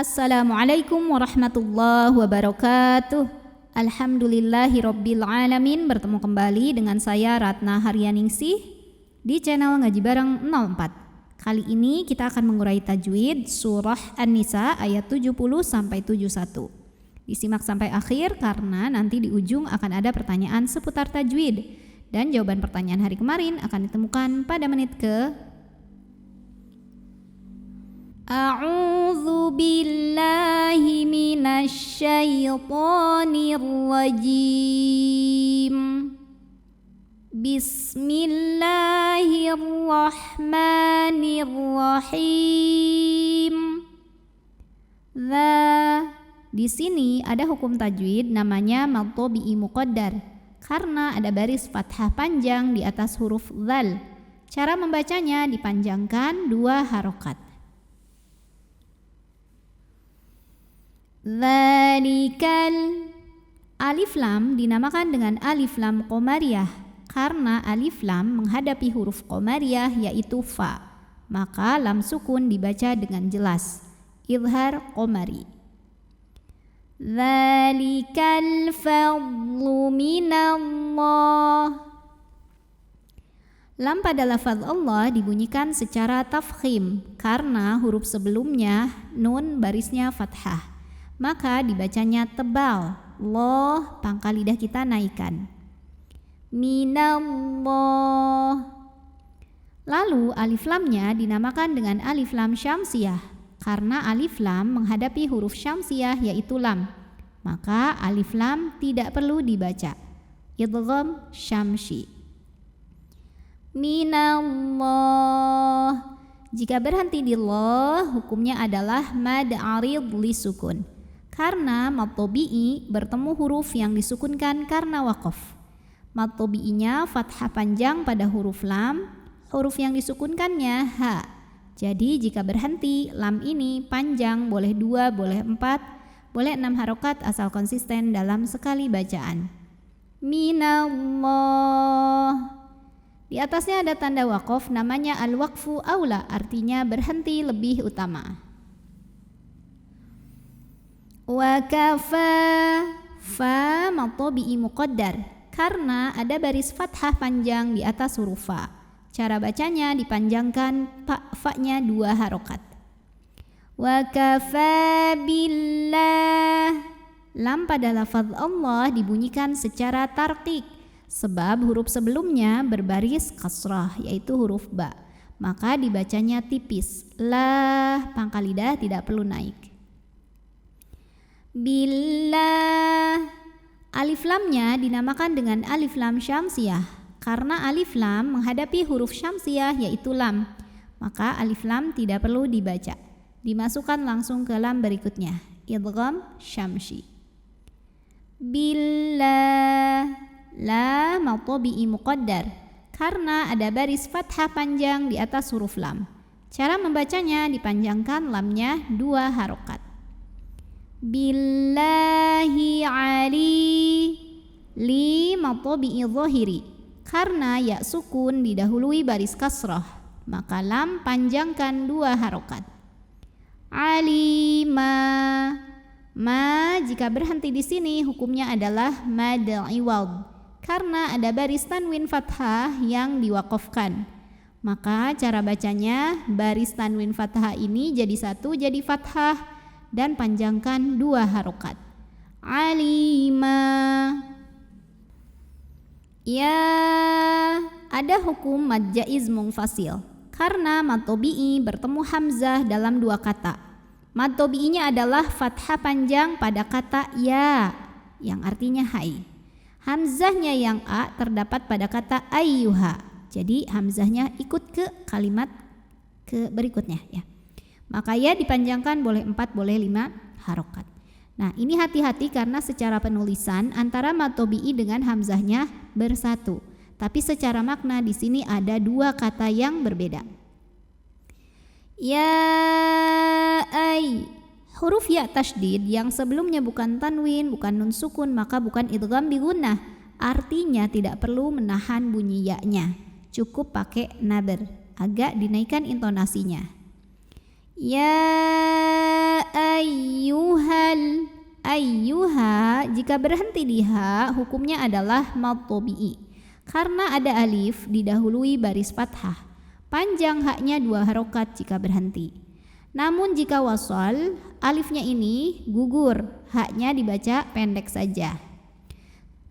Assalamualaikum warahmatullahi wabarakatuh. Alhamdulillahirabbil alamin. Bertemu kembali dengan saya Ratna Haryaningsih di channel Ngaji Bareng 04. Kali ini kita akan mengurai tajwid surah An-Nisa ayat 70 sampai 71. Disimak sampai akhir karena nanti di ujung akan ada pertanyaan seputar tajwid dan jawaban pertanyaan hari kemarin akan ditemukan pada menit ke A'udzu billahi minasy syaithanir rajim. Bismillahirrahmanirrahim. Di sini ada hukum tajwid namanya mad tabi'i muqaddar karena ada baris fathah panjang di atas huruf dzal. Cara membacanya dipanjangkan 2 harokat. Dzalikal. Alif lam dinamakan dengan alif lam qamariyah karena alif lam menghadapi huruf qamariyah yaitu fa. Maka lam sukun dibaca dengan jelas, idhar qamari. Dzalikal fadlu minallah. Lam pada lafaz Allah dibunyikan secara tafkhim karena huruf sebelumnya nun barisnya fathah. Maka dibacanya tebal, loh pangkal lidah kita naikkan. Minallah. Lalu alif lamnya dinamakan dengan alif lam syamsiyah karena alif lam menghadapi huruf syamsiyah yaitu lam. Maka alif lam tidak perlu dibaca, idgham syamsi. Minallah. Jika berhenti di loh, hukumnya adalah mad arid li sukun. Karena mad tabi'i bertemu huruf yang disukunkan karena waqaf. Mad tabi'inya fathah panjang pada huruf lam, huruf yang disukunkannya ha. Jadi jika berhenti, lam ini panjang, boleh 2, boleh 4, boleh 6 harokat asal konsisten dalam sekali bacaan. Minallah. Di atasnya ada tanda waqaf namanya al-waqfu aula, artinya berhenti lebih utama. Wa kafa. Fa mad tabi'i muqaddar karena ada baris fathah panjang di atas huruf fa. Cara bacanya dipanjangkan fa-nya 2 harokat. Wa kafa billah. Lam pada lafaz Allah dibunyikan secara tarqiq sebab huruf sebelumnya berbaris kasrah yaitu huruf ba. Maka dibacanya tipis. Lah pangkal lidah tidak perlu naik. Billah. Alif lamnya dinamakan dengan alif lam syamsiyah karena alif lam menghadapi huruf syamsiyah yaitu lam. Maka alif lam tidak perlu dibaca, dimasukkan langsung ke lam berikutnya, idgham syamsi. Billah. La mad tabi'i muqaddar karena ada baris fathah panjang di atas huruf lam. Cara membacanya dipanjangkan lamnya 2 harokat. Billahi ali. Li mad tabi'i dhahiri karena ya sukun didahului baris kasrah, maka lam panjangkan 2 harokat. Alima. Ma jika berhenti di sini hukumnya adalah mad iwad karena ada baris tanwin fathah yang diwaqafkan. Maka cara bacanya baris tanwin fathah ini jadi 1 jadi fathah dan panjangkan 2 harokat. Alima. Ya, ada hukum mad jaiz munfasil karena mad tabi'i bertemu hamzah dalam 2 kata. Mad tabi'inya adalah fathah panjang pada kata ya yang artinya hai. Hamzahnya yang a terdapat pada kata ayyuha. Jadi hamzahnya ikut ke kalimat ke berikutnya ya. Maka ya dipanjangkan boleh 4 boleh 5 harokat. Nah ini hati-hati karena secara penulisan antara mad tabi'i dengan hamzahnya bersatu. Tapi secara makna di sini ada 2 kata yang berbeda. Ya ay. Huruf ya tasydid yang sebelumnya bukan tanwin, bukan nun sukun, maka bukan idgham bi gunnah. Artinya tidak perlu menahan bunyi ya-nya. Cukup pakai naber, agak dinaikkan intonasinya. Ya ay ha, jika berhenti di ha, hukumnya adalah mad tabi'i. Karena ada alif didahului baris fathah. Panjang haknya 2 harokat jika berhenti. Namun jika wasal, alifnya ini gugur, haknya dibaca pendek saja.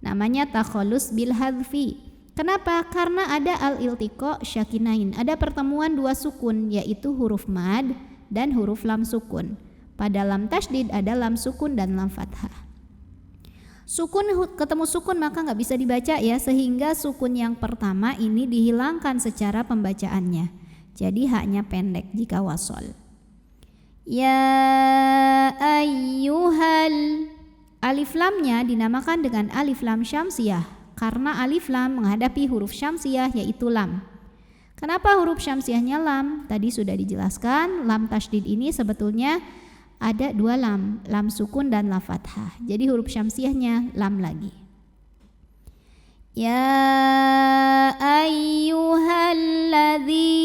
Namanya takhallus bil hadfi. Kenapa? Karena ada al-iltiqa syakinain, ada pertemuan 2 sukun, yaitu huruf mad dan huruf lam sukun. Pada lam tasydid ada lam sukun dan lam fathah. Sukun ketemu sukun maka nggak bisa dibaca ya, sehingga sukun yang pertama ini dihilangkan secara pembacaannya. Jadi haknya pendek jika wasol. Ya ayyuhal, alif lamnya dinamakan dengan alif lam syamsiyah karena alif lam menghadapi huruf syamsiyah yaitu lam. Kenapa huruf syamsiyahnya lam? Tadi sudah dijelaskan, lam tasydid ini sebetulnya ada 2 lam, lam sukun dan lam fathah. Jadi huruf syamsiyahnya lam lagi. Ya ayyuhalladzi,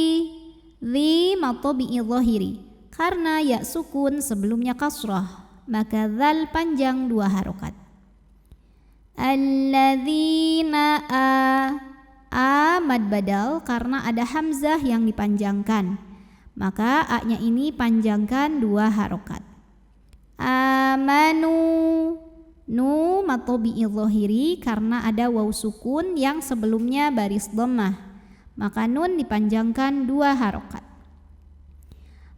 dzi matobi'i dhahiri. Karena ya sukun sebelumnya kasrah, maka dzal panjang 2 harokat. Alladzina, a mad badal karena ada hamzah yang dipanjangkan, maka a-nya ini panjangkan 2 harokat. Amanu, nu mad tabi'i dhahiri karena ada waw sukun yang sebelumnya baris dhammah, maka nun dipanjangkan 2 harokat.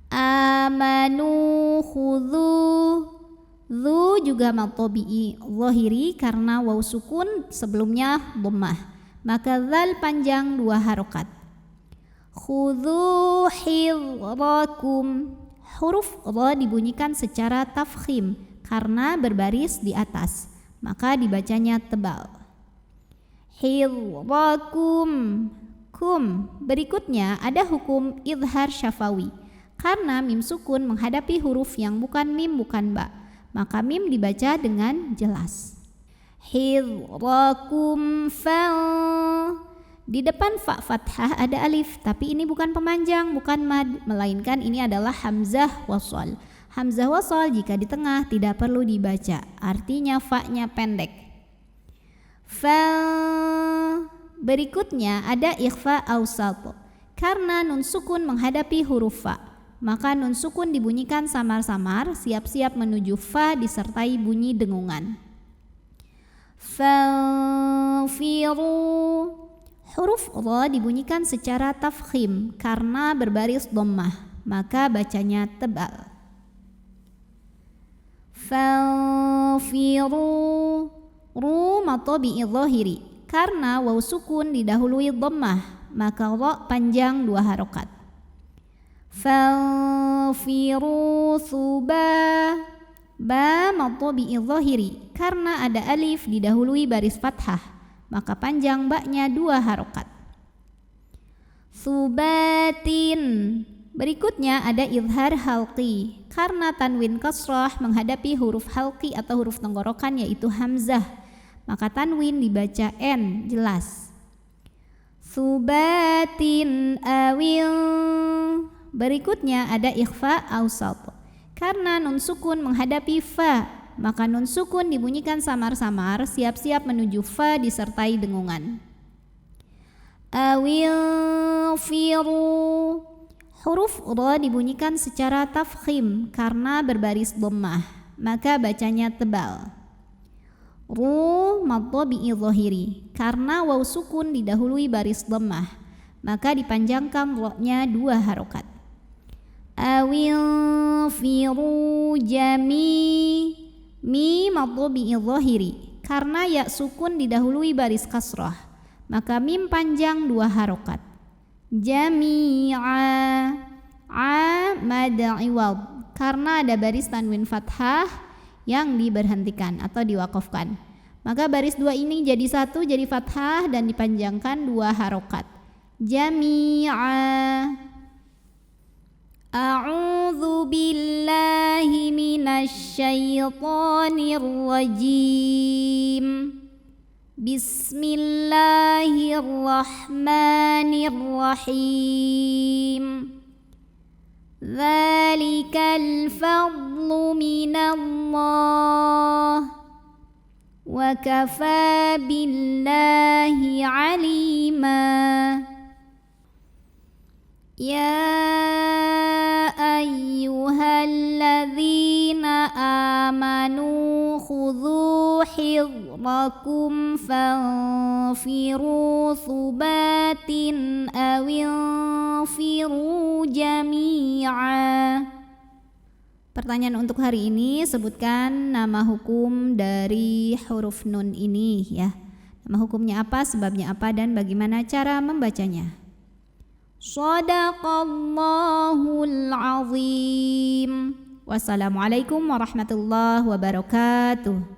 Amanu khudhu, dzu juga mad tabi'i dhahiri karena waw sukun sebelumnya dhammah, maka dzal panjang 2 harokat. Khudhu hidrakum, huruf dha dibunyikan secara tafkhim karena berbaris di atas, maka dibacanya tebal. Hidrakum, kum. Berikutnya ada hukum idhar syafawi. Karena mim sukun menghadapi huruf yang bukan mim bukan ba, maka mim dibaca dengan jelas. Hidrakum fal. Di depan fa fathah ada alif, tapi ini bukan pemanjang, bukan mad, melainkan ini adalah hamzah wasal. Hamzah wasal jika di tengah tidak perlu dibaca, artinya fa-nya pendek. Fal. Berikutnya ada ikhfa awsat. Karena nun sukun menghadapi huruf fa, maka nun sukun dibunyikan samar-samar, siap-siap menuju fa disertai bunyi dengungan. Fafiru, huruf dha dibunyikan secara tafkhim karena berbaris dhammah, maka bacanya tebal. Fafiru, ru mad tabi'i dhahiri karena waw sukun didahului dhammah, maka dha panjang 2 harokat. Fafiru thuba, ba mad tabi'i dhahiri karena ada alif didahului baris fathah, maka panjang ba-nya 2 harokat. Thubatin. Berikutnya ada izhar halqi karena tanwin kasrah menghadapi huruf halqi atau huruf tenggorokan yaitu hamzah, maka tanwin dibaca n jelas. Thubatin awil. Berikutnya ada ikhfa awsat karena nun sukun menghadapi fa, maka nun sukun dibunyikan samar-samar, siap-siap menuju fa disertai dengungan. Awil firu, huruf dha dibunyikan secara tafkhim karena berbaris dhammah, maka bacanya tebal. Ru mad tabi'i dhahiri karena waw sukun didahului baris dhammah, maka dipanjangkan ra-nya 2 harokat. Awil firu jami, mi mad tabi'i dhahiri karena ya sukun didahului baris kasrah, maka mim panjang 2 harokat. Jami'a, a mad iwad karena ada baris tanwin fathah yang diberhentikan atau diwakafkan, maka baris 2 ini jadi 1 jadi fathah dan dipanjangkan 2 harokat. Jami'a. A'udzu billahi minasy syaithanir rajim. Bismillahirrahmanirrahim. Dzalikal fadlu minallah. وكفى بالله عليما يا أيها الذين آمنوا خذوا حذركم فانفروا ثبات أو انفروا جميعا. Pertanyaan untuk hari ini, sebutkan nama hukum dari huruf nun ini ya. Nama hukumnya apa, sebabnya apa, dan bagaimana cara membacanya. Shadaqallahul azim. Wassalamualaikum warahmatullahi wabarakatuh.